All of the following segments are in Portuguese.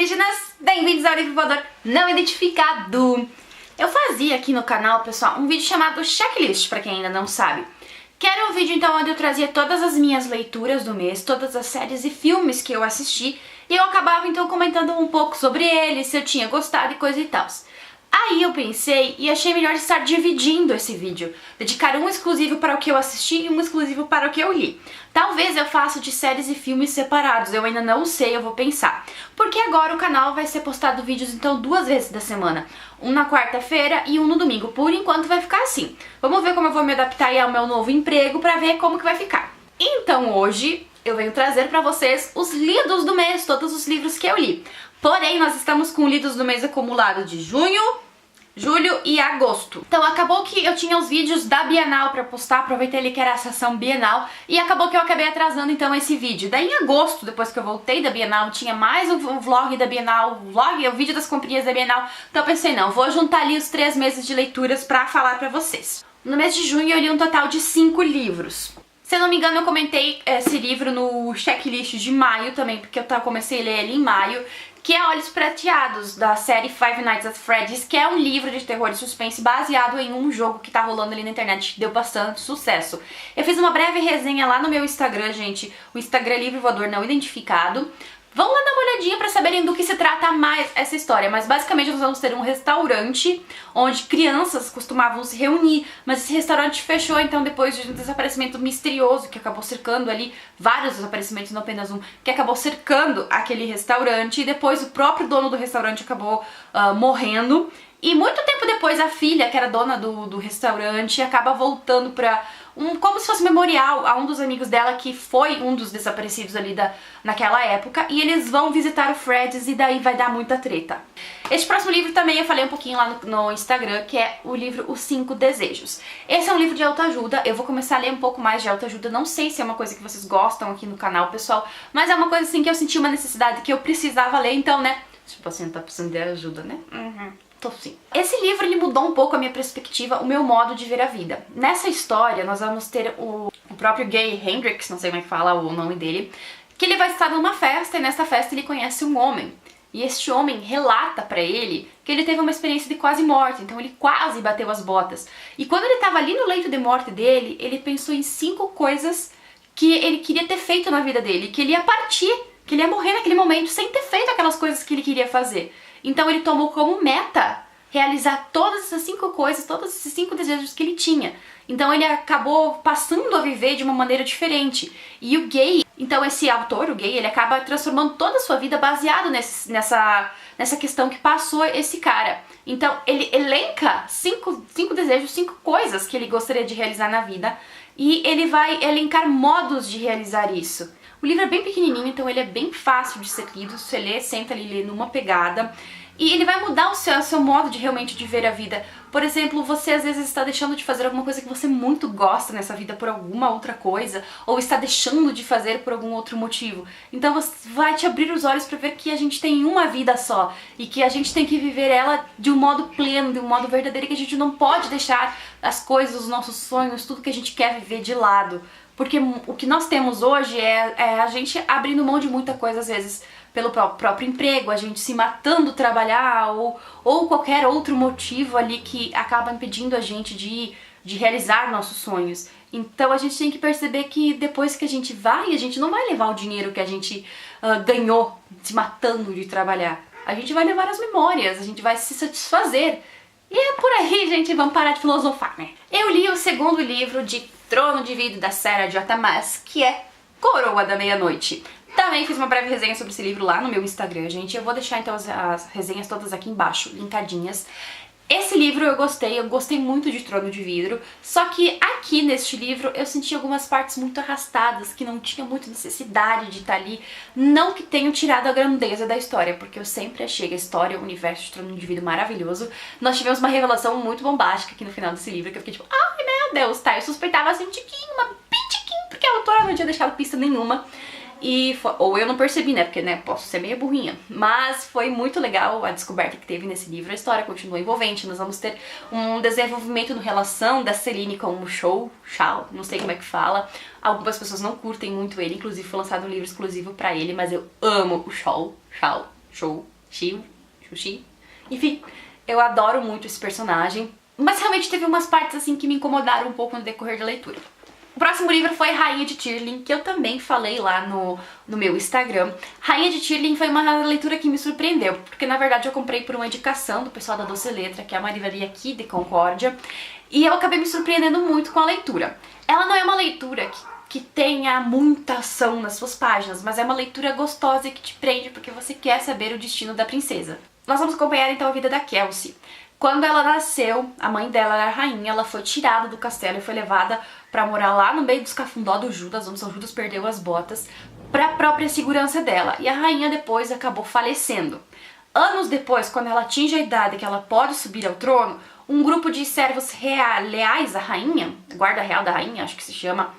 alienígenas! Bem-vindos ao livro voador não identificado! Eu fazia aqui no canal, pessoal, um vídeo chamado Checklist, pra quem ainda não sabe. Que era um vídeo, então, onde eu trazia todas as minhas leituras do mês, todas as séries e filmes que eu assisti, e eu acabava, então, comentando um pouco sobre eles, se eu tinha gostado e coisa e tal. Aí eu pensei e achei melhor estar dividindo esse vídeo, dedicar um exclusivo para o que eu assisti e um exclusivo para o que eu li. Talvez eu faça de séries e filmes separados, eu ainda não sei, eu vou pensar. Porque agora o canal vai ser postado vídeos então 2 vezes da semana, um na quarta-feira e um no domingo. Por enquanto vai ficar assim. Vamos ver como eu vou me adaptar aí ao meu novo emprego para ver como que vai ficar. Então hoje eu venho trazer para vocês os lidos do mês, todos os livros que eu li. Porém, nós estamos com lidos do mês acumulado de junho, julho e agosto. Então acabou que eu tinha os vídeos da Bienal pra postar, aproveitei ali que era a sessão Bienal, e acabou que eu acabei atrasando então esse vídeo. Daí em agosto, depois que eu voltei da Bienal, tinha mais o vlog da Bienal, o vídeo das comprinhas da Bienal, então eu pensei, não, vou juntar ali os 3 meses de leituras pra falar pra vocês. No mês de junho eu li um total de 5 livros. Se eu não me engano, eu comentei esse livro no checklist de maio também, porque eu comecei a ler ele em maio, que é Olhos Prateados, da série Five Nights at Freddy's, que é um livro de terror e suspense baseado em um jogo que tá rolando ali na internet, que deu bastante sucesso. Eu fiz uma breve resenha lá no meu Instagram, gente, o Instagram Livro Voador Não Identificado. Vão lá dar uma olhadinha pra saberem do que se trata mais essa história, mas basicamente nós vamos ter um restaurante onde crianças costumavam se reunir, mas esse restaurante fechou então depois de um desaparecimento misterioso que acabou cercando ali, vários desaparecimentos, não apenas um, que acabou cercando aquele restaurante, e depois o próprio dono do restaurante acabou morrendo. E muito tempo depois a filha, que era dona do restaurante, acaba voltando pra como se fosse memorial a um dos amigos dela que foi um dos desaparecidos ali naquela época, e eles vão visitar o Freddy's e daí vai dar muita treta. Este próximo livro também eu falei um pouquinho lá no Instagram, que é o livro Os 5 Desejos. Esse é um livro de autoajuda, eu vou começar a ler um pouco mais de autoajuda, não sei se é uma coisa que vocês gostam aqui no canal, pessoal, mas é uma coisa assim que eu senti uma necessidade que eu precisava ler, então, né, tipo assim, tá precisando de ajuda, né? Tô sim. Esse livro ele mudou um pouco a minha perspectiva, o meu modo de ver a vida. Nessa história nós vamos ter o próprio Gay Hendricks, não sei como é que fala o nome dele, que ele vai estar numa festa e nessa festa ele conhece um homem. E este homem relata pra ele que ele teve uma experiência de quase morte, então ele quase bateu as botas. E quando ele estava ali no leito de morte dele, ele pensou em 5 coisas que ele queria ter feito na vida dele, que ele ia partir, que ele ia morrer naquele momento sem ter feito aquelas coisas que ele queria fazer. Então ele tomou como meta realizar todas essas 5 coisas, todos esses 5 desejos que ele tinha. Então ele acabou passando a viver de uma maneira diferente. E o Gay, então esse autor, o Gay, ele acaba transformando toda a sua vida baseado nessa questão que passou esse cara. Então ele elenca 5 desejos, 5 coisas que ele gostaria de realizar na vida, e ele vai elencar modos de realizar isso. O livro é bem pequenininho, então ele é bem fácil de ser lido, você lê, senta ali, lê numa pegada, e ele vai mudar o seu modo de realmente de ver a vida. Por exemplo, você às vezes está deixando de fazer alguma coisa que você muito gosta nessa vida por alguma outra coisa, ou está deixando de fazer por algum outro motivo. Então você vai te abrir os olhos para ver que a gente tem uma vida só, e que a gente tem que viver ela de um modo pleno, de um modo verdadeiro, que a gente não pode deixar as coisas, os nossos sonhos, tudo que a gente quer viver de lado. Porque o que nós temos hoje é a gente abrindo mão de muita coisa, às vezes, pelo próprio emprego, a gente se matando trabalhar, ou qualquer outro motivo ali que acaba impedindo a gente de realizar nossos sonhos. Então a gente tem que perceber que depois que a gente gente não vai levar o dinheiro que a gente ganhou se matando de trabalhar. A gente vai levar as memórias, a gente vai se satisfazer. E é por aí, gente, vamos parar de filosofar, né? Eu li o 2º livro de Trono de Vidro da Sarah J. Maas, que é Coroa da Meia-Noite. Também fiz uma breve resenha sobre esse livro lá no meu Instagram, gente. Eu vou deixar então as resenhas todas aqui embaixo, linkadinhas. Esse livro eu gostei muito de Trono de Vidro, só que aqui neste livro eu senti algumas partes muito arrastadas, que não tinha muita necessidade de estar ali, não que tenham tirado a grandeza da história, porque eu sempre achei a história, o universo de Trono de Vidro maravilhoso. Nós tivemos uma revelação muito bombástica aqui no final desse livro, que eu fiquei tipo, ai meu Deus, tá, eu suspeitava assim um tiquinho, uma pitiquinho, porque a autora não tinha deixado pista nenhuma. Ou eu não percebi, né, porque, né, posso ser meio burrinha, mas foi muito legal a descoberta que teve nesse livro. A história continua envolvente, nós vamos ter um desenvolvimento na relação da Celine com o Shao, não sei como é que fala. Algumas pessoas não curtem muito ele, inclusive foi lançado um livro exclusivo pra ele, mas eu amo o Shao. Xuxi. Enfim, eu adoro muito esse personagem, mas realmente teve umas partes assim que me incomodaram um pouco no decorrer da leitura. O próximo livro foi Rainha de Tirling, que eu também falei lá no meu Instagram. Rainha de Tirling foi uma leitura que me surpreendeu, porque na verdade eu comprei por uma indicação do pessoal da Doce Letra, que é uma livraria aqui de Concórdia, e eu acabei me surpreendendo muito com a leitura. Ela não é uma leitura que tenha muita ação nas suas páginas, mas é uma leitura gostosa e que te prende porque você quer saber o destino da princesa. Nós vamos acompanhar então a vida da Kelsey. Quando ela nasceu, a mãe dela era a rainha, ela foi tirada do castelo e foi levada pra morar lá no meio dos cafundó do Judas, onde São Judas perdeu as botas, pra própria segurança dela. E a rainha depois acabou falecendo. Anos depois, quando ela atinge a idade que ela pode subir ao trono, um grupo de servos leais à rainha, guarda real da rainha, acho que se chama,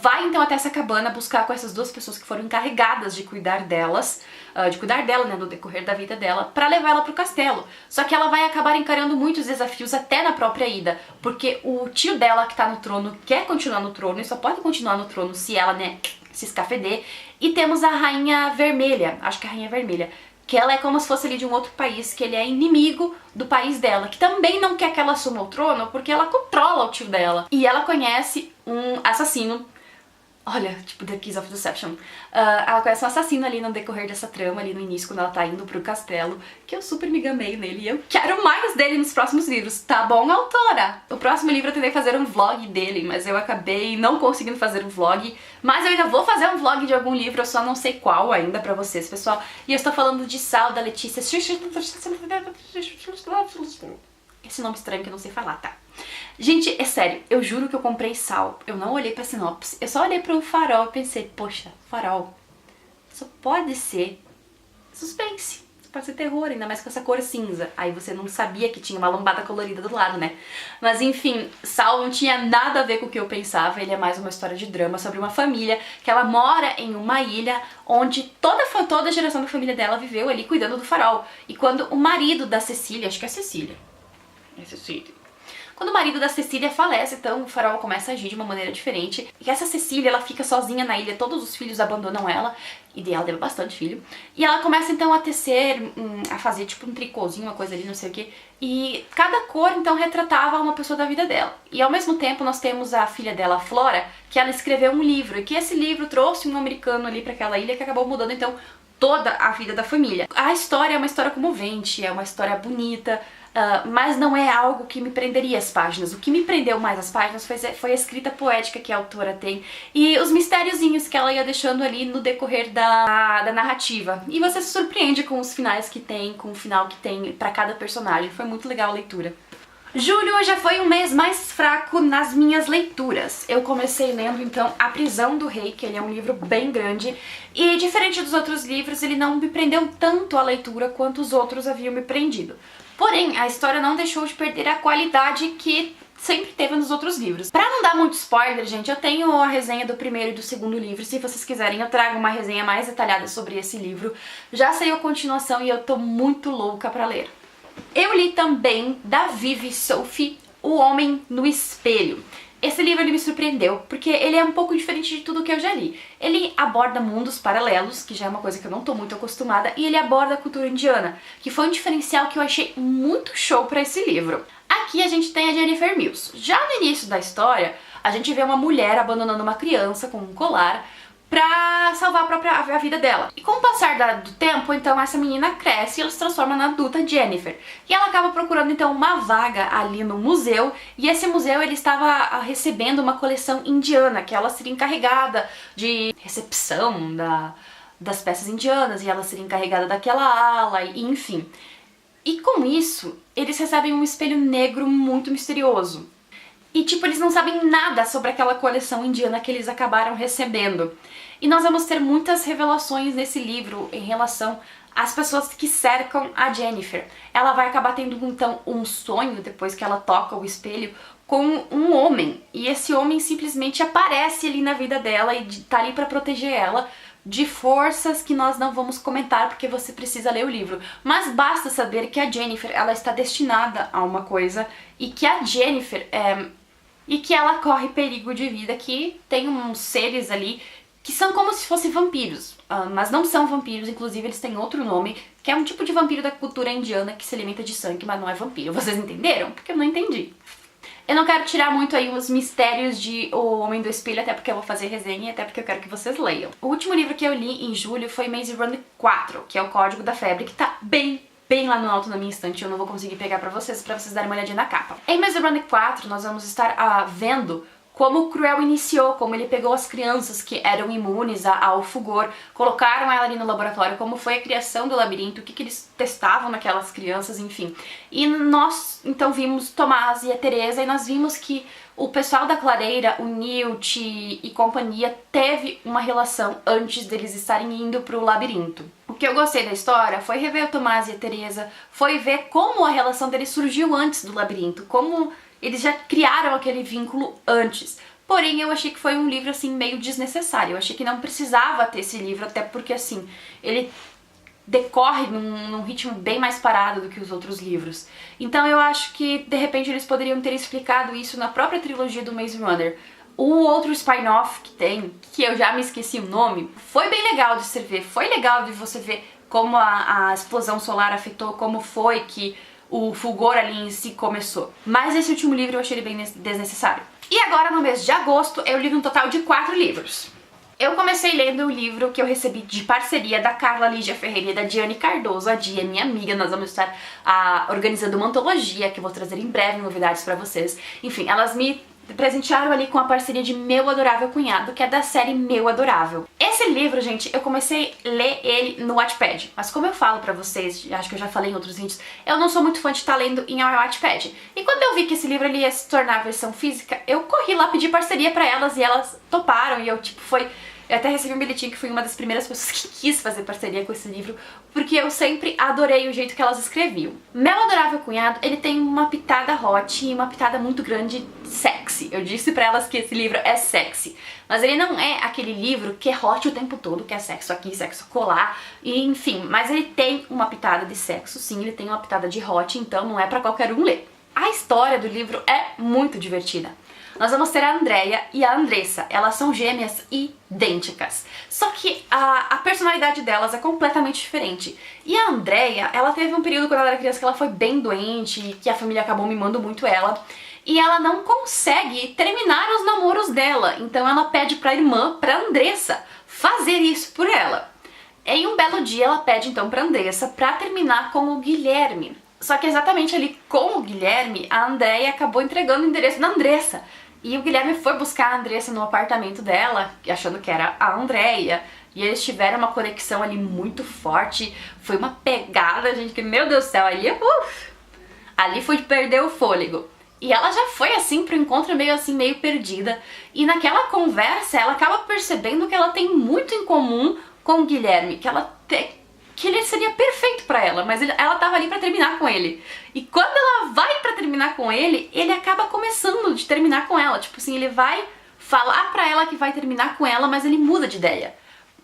vai então até essa cabana buscar com essas duas pessoas que foram encarregadas de cuidar delas, né, no decorrer da vida dela, pra levar ela pro castelo. Só que ela vai acabar encarando muitos desafios até na própria ida, porque o tio dela que tá no trono quer continuar no trono e só pode continuar no trono se ela, né, se escafeder. E temos a Rainha Vermelha, acho que é a Rainha Vermelha, que ela é como se fosse ali de um outro país, que ele é inimigo do país dela, que também não quer que ela assuma o trono porque ela controla o tio dela. E ela conhece um assassino, olha, tipo The Keys of Deception. Ela conhece um assassino ali no decorrer dessa trama, ali no início, quando ela tá indo pro castelo, que eu super me gamei nele e eu quero mais dele nos próximos livros, tá bom, autora? O próximo livro eu tentei fazer um vlog dele, mas eu acabei não conseguindo fazer um vlog, mas eu ainda vou fazer um vlog de algum livro, eu só não sei qual ainda pra vocês, pessoal. E eu estou falando de Sal, da Letícia... Esse nome estranho que eu não sei falar, tá? Gente, é sério, eu juro que eu comprei Sal, eu não olhei pra sinopse, eu só olhei pro farol e pensei, poxa, farol, só pode ser suspense, só pode ser terror, ainda mais com essa cor cinza. Aí você não sabia que tinha uma lombada colorida do lado, né? Mas enfim, Sal não tinha nada a ver com o que eu pensava, ele é mais uma história de drama sobre uma família que ela mora em uma ilha onde toda a geração da família dela viveu ali cuidando do farol. E quando o marido da Cecília, acho que é Cecília, quando o marido da Cecília falece, então o farol começa a agir de uma maneira diferente. E essa Cecília, ela fica sozinha na ilha, todos os filhos abandonam ela, e ela teve bastante filho. E ela começa então a tecer, a fazer tipo um tricôzinho, uma coisa ali, não sei o que. E cada cor então retratava uma pessoa da vida dela. E ao mesmo tempo nós temos a filha dela, a Flora, que ela escreveu um livro, e que esse livro trouxe um americano ali pra aquela ilha que acabou mudando então toda a vida da família. A história é uma história comovente, é uma história bonita, mas não é algo que me prenderia as páginas. O que me prendeu mais as páginas foi a escrita poética que a autora tem e os mistériozinhos que ela ia deixando ali no decorrer da narrativa. E você se surpreende com os finais que tem, com o final que tem pra cada personagem. Foi muito legal a leitura. Julho já foi um mês mais fraco nas minhas leituras. Eu comecei lendo então A Prisão do Rei, que ele é um livro bem grande e diferente dos outros livros, ele não me prendeu tanto a leitura quanto os outros haviam me prendido. Porém, a história não deixou de perder a qualidade que sempre teve nos outros livros. Pra não dar muito spoiler, gente, eu tenho a resenha do primeiro e do segundo livro. Se vocês quiserem, eu trago uma resenha mais detalhada sobre esse livro. Já saiu a continuação e eu tô muito louca pra ler. Eu li também da Vivi Sophie, O Homem no Espelho. Esse livro ele me surpreendeu, porque ele é um pouco diferente de tudo que eu já li. Ele aborda mundos paralelos, que já é uma coisa que eu não tô muito acostumada, e ele aborda a cultura indiana, que foi um diferencial que eu achei muito show pra esse livro. Aqui a gente tem a Jennifer Mills. Já no início da história, a gente vê uma mulher abandonando uma criança com um colar pra salvar a vida dela. E com o passar do tempo, então, essa menina cresce e ela se transforma na adulta Jennifer. E ela acaba procurando, então, uma vaga ali no museu, e esse museu, ele estava recebendo uma coleção indiana, que ela seria encarregada de recepção das peças indianas, e ela seria encarregada daquela ala, e enfim. E com isso, eles recebem um espelho negro muito misterioso. E tipo, eles não sabem nada sobre aquela coleção indiana que eles acabaram recebendo. E nós vamos ter muitas revelações nesse livro em relação às pessoas que cercam a Jennifer. Ela vai acabar tendo então um sonho, depois que ela toca o espelho, com um homem. E esse homem simplesmente aparece ali na vida dela e tá ali pra proteger ela de forças que nós não vamos comentar porque você precisa ler o livro. Mas basta saber que a Jennifer, ela está destinada a uma coisa e que a Jennifer e que ela corre perigo de vida, que tem uns seres ali que são como se fossem vampiros, mas não são vampiros, inclusive eles têm outro nome, que é um tipo de vampiro da cultura indiana que se alimenta de sangue, mas não é vampiro. Vocês entenderam? Porque eu não entendi. Eu não quero tirar muito aí os mistérios de O Homem do Espelho, até porque eu vou fazer resenha e até porque eu quero que vocês leiam. O último livro que eu li em julho foi Maze Runner 4, que é o Código da Febre, que tá bem lá no alto na minha estante, eu não vou conseguir pegar pra vocês darem uma olhadinha na capa. Em Maze Runner 4, nós vamos estar vendo como o Cruel iniciou, como ele pegou as crianças que eram imunes ao fulgor, colocaram ela ali no laboratório, como foi a criação do labirinto, o que eles testavam naquelas crianças, enfim. E nós, então, vimos Tomás e a Teresa, e nós vimos que o pessoal da Clareira, o Newt e companhia, teve uma relação antes deles estarem indo pro labirinto. O que eu gostei da história foi rever o Tomás e a Teresa, foi ver como a relação deles surgiu antes do labirinto, como eles já criaram aquele vínculo antes. Porém, eu achei que foi um livro, assim, meio desnecessário. Eu achei que não precisava ter esse livro, até porque, assim, ele decorre num ritmo bem mais parado do que os outros livros. Então eu acho que, de repente, eles poderiam ter explicado isso na própria trilogia do Maze Runner. O outro spin-off que tem, que eu já me esqueci o nome, foi bem legal de se ver. Foi legal de você ver como a explosão solar afetou, como foi que o fulgor ali em si começou. Mas esse último livro eu achei ele bem desnecessário. E agora, no mês de agosto, eu li um total de 4 livros. Eu comecei lendo o livro que eu recebi de parceria da Carla Lígia Ferreira e da Diane Cardoso. A Dia é minha amiga, nós vamos estar organizando uma antologia que eu vou trazer em breve novidades pra vocês. Enfim, elas me presentearam ali com a parceria de Meu Adorável Cunhado, que é da série Meu Adorável. Esse livro, gente, eu comecei a ler ele no Wattpad, mas como eu falo pra vocês, acho que eu já falei em outros vídeos, eu não sou muito fã de estar lendo em Wattpad. E quando eu vi que esse livro ele ia se tornar a versão física, eu corri lá pedir parceria pra elas e elas toparam e eu, tipo, eu até recebi um bilhetinho que fui uma das primeiras pessoas que quis fazer parceria com esse livro, porque eu sempre adorei o jeito que elas escreviam. Meu Adorável Cunhado, ele tem uma pitada hot e uma pitada muito grande sexy. Eu disse pra elas que esse livro é sexy, mas ele não é aquele livro que é hot o tempo todo, que é sexo aqui, sexo colar, e enfim, mas ele tem uma pitada de sexo, sim, ele tem uma pitada de hot, então não é pra qualquer um ler. A história do livro é muito divertida. Nós vamos ter a Andrea e a Andressa. Elas são gêmeas idênticas. Só que a personalidade delas é completamente diferente. E a Andrea, ela teve um período quando ela era criança que ela foi bem doente, que a família acabou mimando muito ela. E ela não consegue terminar os namoros dela. Então ela pede pra irmã, pra Andressa, fazer isso por ela. Em um belo dia ela pede então pra Andressa pra terminar com o Guilherme. Só que exatamente ali com o Guilherme, a Andrea acabou entregando o endereço da Andressa. E o Guilherme foi buscar a Andressa no apartamento dela, achando que era a Andrea. E eles tiveram uma conexão ali muito forte. Foi uma pegada, gente, que, meu Deus do céu, ali foi de perder o fôlego. E ela já foi assim pro encontro meio perdida. E naquela conversa ela acaba percebendo que ela tem muito em comum com o Guilherme, que ele seria perfeito pra ela, mas ela tava ali pra terminar com ele. E quando ela vai pra terminar com ele, ele acaba começando de terminar com ela. Tipo assim, ele vai falar pra ela que vai terminar com ela, mas ele muda de ideia.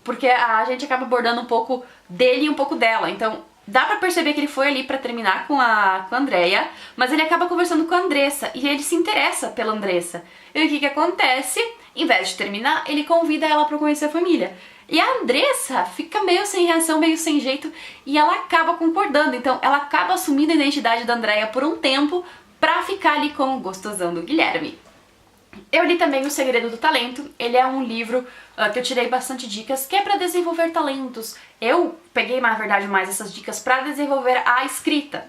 Porque a gente acaba abordando um pouco dele e um pouco dela. Então, dá pra perceber que ele foi ali pra terminar com a Andrea, mas ele acaba conversando com a Andressa, e ele se interessa pela Andressa. E o que acontece? Em vez de terminar, ele convida ela pra conhecer a família. E a Andressa fica meio sem reação, meio sem jeito, e ela acaba concordando. Então ela acaba assumindo a identidade da Andrea por um tempo pra ficar ali com o gostosão do Guilherme. Eu li também O Segredo do Talento. Ele é um livro que eu tirei bastante dicas, que é pra desenvolver talentos. Eu peguei, na verdade, mais essas dicas pra desenvolver a escrita.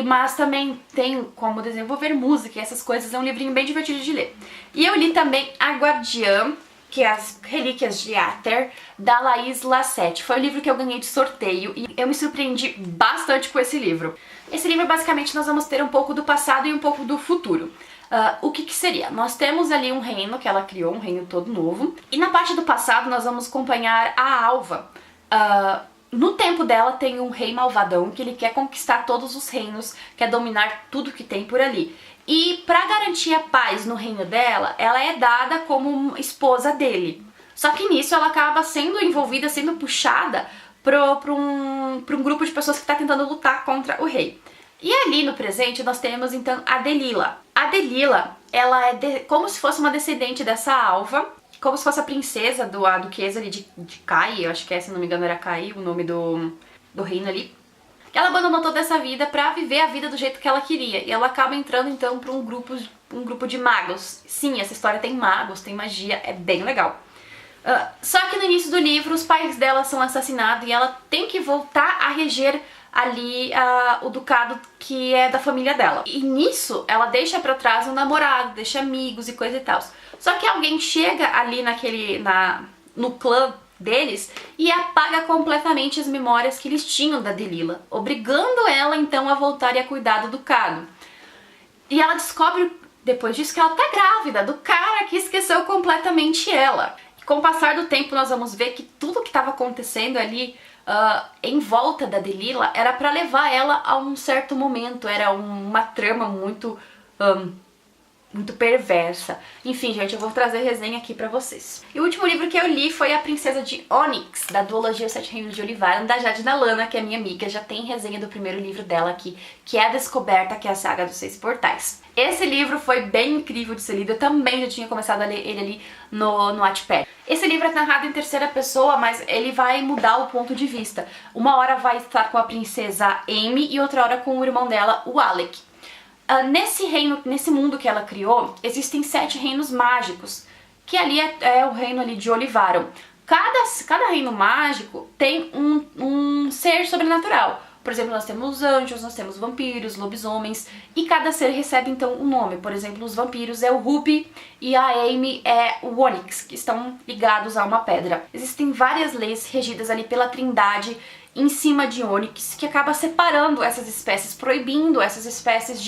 Mas também tem como desenvolver música e essas coisas. É um livrinho bem divertido de ler. E eu li também A Guardiã, que é As Relíquias de Aether, da Laís Lassette. Foi o livro que eu ganhei de sorteio e eu me surpreendi bastante com esse livro. Esse livro, basicamente, nós vamos ter um pouco do passado e um pouco do futuro. O que seria? Nós temos ali um reino que ela criou, um reino todo novo, e na parte do passado nós vamos acompanhar a Alva. No tempo dela tem um rei malvadão que ele quer conquistar todos os reinos, quer dominar tudo que tem por ali. E pra garantir a paz no reino dela, ela é dada como esposa dele. Só que nisso ela acaba sendo envolvida, sendo puxada pra um grupo de pessoas que está tentando lutar contra o rei. E ali no presente nós temos então a Delila. A Delila, ela é como se fosse uma descendente dessa Alva. como se fosse a princesa a duquesa ali de Kai, eu acho que se não me engano era Kai, o nome do reino ali. Ela abandonou toda essa vida pra viver a vida do jeito que ela queria. E ela acaba entrando então pra um grupo de magos. Sim, essa história tem magos, tem magia, é bem legal. Só que no início do livro os pais dela são assassinados e ela tem que voltar a reger ali o ducado que é da família dela. E nisso ela deixa pra trás um namorado, deixa amigos e coisa e tal. Só que alguém chega ali no clã deles e apaga completamente as memórias que eles tinham da Delilah, obrigando ela então a voltar e a cuidar do ducado. E ela descobre depois disso que ela tá grávida do cara que esqueceu completamente ela. E com o passar do tempo nós vamos ver que tudo que estava acontecendo ali em volta da Delilah era pra levar ela a um certo momento, era uma trama muito perversa. Enfim, gente, eu vou trazer resenha aqui pra vocês. E o último livro que eu li foi A Princesa de Onyx, da duologia Os Sete Reinos de Olivaram, da Jade Nalana, que é minha amiga. Já tem resenha do primeiro livro dela aqui, que é A Descoberta, que é a saga dos 6 portais. Esse livro foi bem incrível de ser lido, eu também já tinha começado a ler ele ali no Wattpad. Esse livro é narrado em terceira pessoa, mas ele vai mudar o ponto de vista. Uma hora vai estar com a princesa Amy e outra hora com o irmão dela, o Alec. Nesse mundo que ela criou, existem 7 reinos mágicos, que ali é o reino ali de Olivaram. Cada reino mágico tem um ser sobrenatural. Por exemplo, nós temos anjos, nós temos vampiros, lobisomens, e cada ser recebe então um nome. Por exemplo, os vampiros é o Ruby e a Amy é o Onyx, que estão ligados a uma pedra. Existem várias leis regidas ali pela Trindade em cima de Onyx, que acaba separando essas espécies, proibindo essas espécies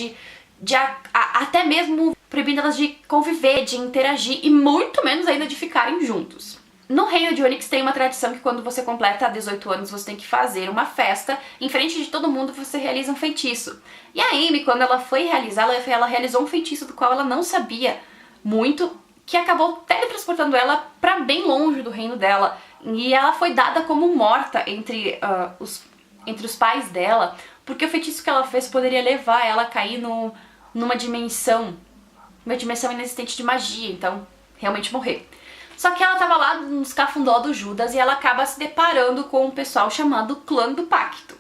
até mesmo proibindo elas de conviver, de interagir e muito menos ainda de ficarem juntos. No reino de Onyx tem uma tradição que quando você completa 18 anos você tem que fazer uma festa, em frente de todo mundo você realiza um feitiço. E a Amy, quando ela foi realizar, ela realizou um feitiço do qual ela não sabia muito, que acabou teletransportando ela pra bem longe do reino dela. E ela foi dada como morta entre os pais dela, porque o feitiço que ela fez poderia levar ela a cair numa dimensão inexistente de magia, então realmente morrer. Só que ela tava lá nos cafundó do Judas e ela acaba se deparando com um pessoal chamado Clã do Pacto.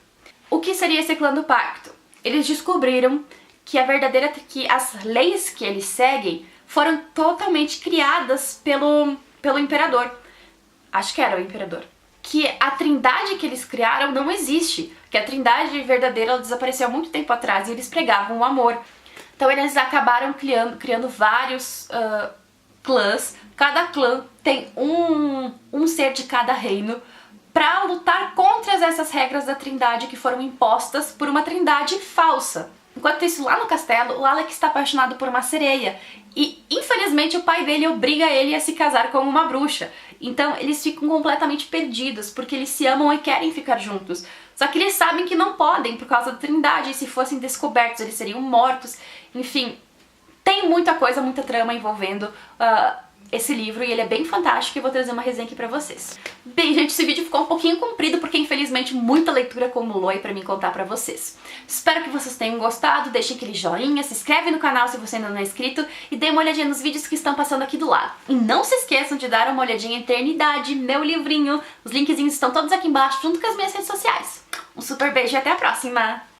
O que seria esse Clã do Pacto? Eles descobriram que as leis que eles seguem foram totalmente criadas pelo imperador. Acho que era o imperador. Que a trindade que eles criaram não existe. Que a trindade verdadeira ela desapareceu há muito tempo atrás e eles pregavam o amor. Então eles acabaram criando vários clãs. Cada clã tem um ser de cada reino pra lutar contra essas regras da trindade que foram impostas por uma trindade falsa. Enquanto isso, lá no castelo, o Alec está apaixonado por uma sereia e, infelizmente, o pai dele obriga ele a se casar com uma bruxa. Então, eles ficam completamente perdidos, porque eles se amam e querem ficar juntos. Só que eles sabem que não podem por causa da trindade, e se fossem descobertos, eles seriam mortos. Enfim, tem muita coisa, muita trama envolvendo esse livro, e ele é bem fantástico e eu vou trazer uma resenha aqui pra vocês. Bem, gente, esse vídeo ficou um pouquinho comprido porque infelizmente muita leitura acumulou aí pra mim contar pra vocês. Espero que vocês tenham gostado, deixem aquele joinha, se inscreve no canal se você ainda não é inscrito e dê uma olhadinha nos vídeos que estão passando aqui do lado. E não se esqueçam de dar uma olhadinha em Eternidade, meu livrinho, os linkzinhos estão todos aqui embaixo junto com as minhas redes sociais. Um super beijo e até a próxima!